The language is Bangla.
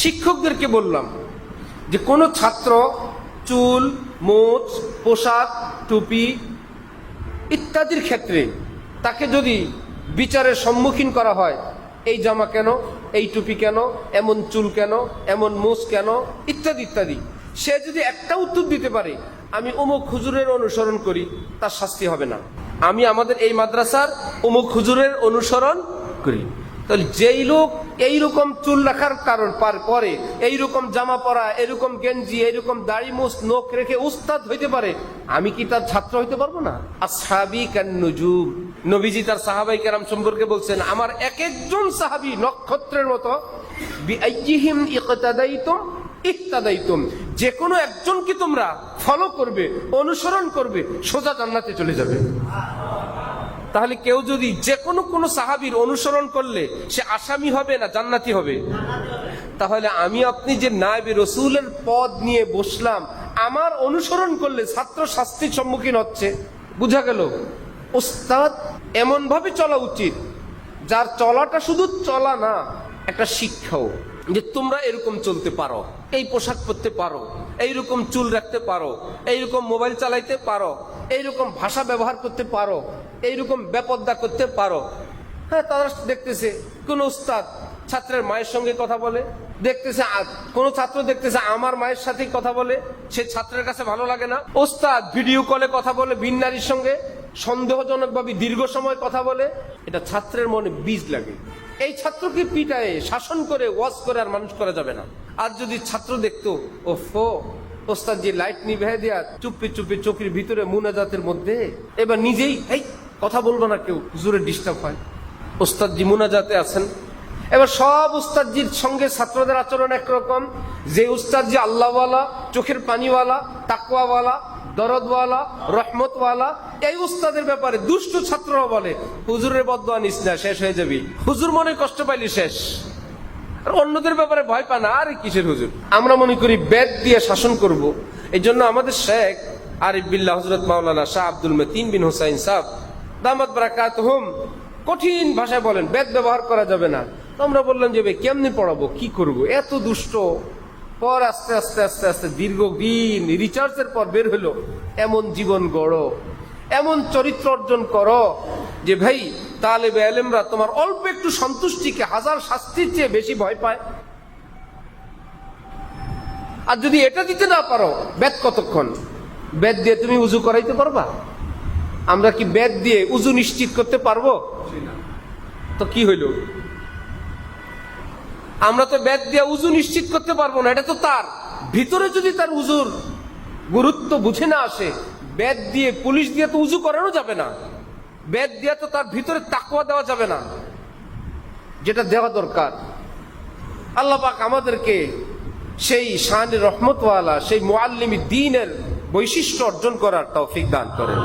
শিক্ষকদেরকে বললাম যে কোনো ছাত্র চুল, মোচ, পোশাক, টুপি ইত্যাদির ক্ষেত্রে তাকে যদি বিচারের সম্মুখীন করা হয়, এই জামা কেন, এই টুপি কেন, এমন চুল কেন, এমন মোচ কেন, ইত্যাদি ইত্যাদি, সে যদি একটা উত্তর দিতে পারে আমি অমুক হুজুরের অনুসরণ করি, তার শাস্তি হবে না। আমি আমাদের এই মাদ্রাসার অমুক হুজুরের অনুসরণ করি। তাহলে যেই লোক এইরকম চুল রাখার কারণ পরে, এইরকম জামা পরা, এরকম গেঞ্জি, এইরকম দাড়ি মুছ নখ রেখে উস্তাদ হইতে পারে, আমি কি তার ছাত্র হইতে পারবো না? আসহাবী কান্নুজুম, নবীজি তার সাহাবাই কেরাম সম্পর্কে বলছেন, আমার এক একজন সাহাবী নক্ষত্রের মতো। বিআইয়িহিম ইকতাদাইতুম ইহতাদাইতুম, যে কোনো একজনকে তোমরা ফলো করবে, অনুসরণ করবে, সোজা জান্নাতে চলে যাবে। তাহলে কেউ যদি যে কোনো সাহাবীর অনুসরণ করলে সে আসামি হবে না জান্নাতি হবে? তাহলে আমি আপনি যে নায়েবে রাসূলের পদ নিয়ে বসলাম, আমার অনুসরণ করলে ছাত্র শাস্তির সম্মুখীন হচ্ছে। বুঝা গেল? ওস্তাদ এমন ভাবে চলা উচিত যার চলাটা শুধু চলা না, একটা শিক্ষাও, যে তোমরা এরকম চলতে পারো, এই পোশাক পরতে পারো, এইরকম চুল রাখতে পারো, এইরকম মোবাইল চালাইতে পারো, এইরকম ভাষা ব্যবহার করতে পারো, এইরকম বেপরদা করতে পারো। হ্যাঁ, তারা দেখতেছে কোন উস্তাদ ছাত্রের মায়ের সঙ্গে কথা বলে, দেখতেছে কোন ছাত্র দেখতেছে আমার মায়ের সাথে কথা বলে, সে ছাত্রের কাছে ভালো লাগে না। উস্তাদ ভিডিও কলে কথা বলে ভিন নারীর সঙ্গে, সন্দেহজনক ভাবে দীর্ঘ সময় কথা বলে, এটা ছাত্রের মনে বীজ লাগে। এই ছাত্রকে পিটায়ে শাসন করে ওয়াজ করে আর মানুষ করা যাবে না। আর যদি ছাত্র দেখতো ওফো ওস্তাদ যে লাইট নিভে দেয়া চুপি চুপি চোখের ভিতরে মুনাজাতের মধ্যে, এবার নিজেই এই কথা বলবো না, কেউ হুজুরের ডিস্টার্ব হয়, ওস্তাদ জি মুনাজাতে আছেন। এবার সব উস্তাদজির সঙ্গে ছাত্রদের আচরণ একরকম। যে উস্তাদজি আল্লাহওয়ালা, চোখের পানিওয়ালা, তাকওয়াওয়ালা, দরদওয়ালা, রহমতওয়ালা, এই উস্তাদের ব্যাপারে দুষ্ট ছাত্ররা বলে হুজুরের বদদোয়া নিস না, শেষ হয়ে যাবি, হুজুর মনে কষ্ট পাইলি শেষ। আর অন্যদের ব্যাপারে ভয় পায় না, আরে কিসের হুজুর। আমরা মনে করি বেদ দিয়ে শাসন করব। এই জন্য আমাদের শেখ আরিফ বিল্লাহ হযরত মাওলানা শাহ আব্দুল মতিন বিন হুসাইন সাহেব দামাত বারাকাতুহুম কঠিন ভাষায় বলেন বেদ ব্যবহার করা যাবে না। তো আমরা বললাম যে কেমনি পড়াবো, কি করব, এত দুষ্ট। পর আস্তে আস্তে আস্তে আস্তে দীর্ঘদিন রিচার্জের পর বের হলো, এমন জীবন গড়ো, এমন চরিত্র অর্জন করো যে ভাই তালেবে ইলমরা তোমার অল্প একটু সন্তুষ্টিকে হাজার শাস্তির চেয়ে বেশি ভয় পায়। আর যদি এটা দিতে না পারো, বেদ কতক্ষণ? বেদ দিয়ে তুমি উজু করাইতে পারবা? আমরা কি বেদ দিয়ে উজু নিশ্চিত করতে পারবো? তো কি হইল? আমরা তো বেদ দিয়ে উজু নিশ্চিত করতে পারবো না। এটা তো তার ভিতরে যদি তার উজুর গুরুত্ব বুঝে না আসে, বেদ দিয়ে পুলিশ দিয়ে তো উজু করানো যাবে না। বেদ দিয়ে তো তার ভিতরে তাকওয়া দেওয়া যাবে না, যেটা দেওয়া দরকার। আল্লাহ পাক আমাদেরকে সেই শান রহমতওয়ালা, সেই মুআল্লিমি দ্বীনের বৈশিষ্ট্য অর্জন করার তৌফিক দান করেন।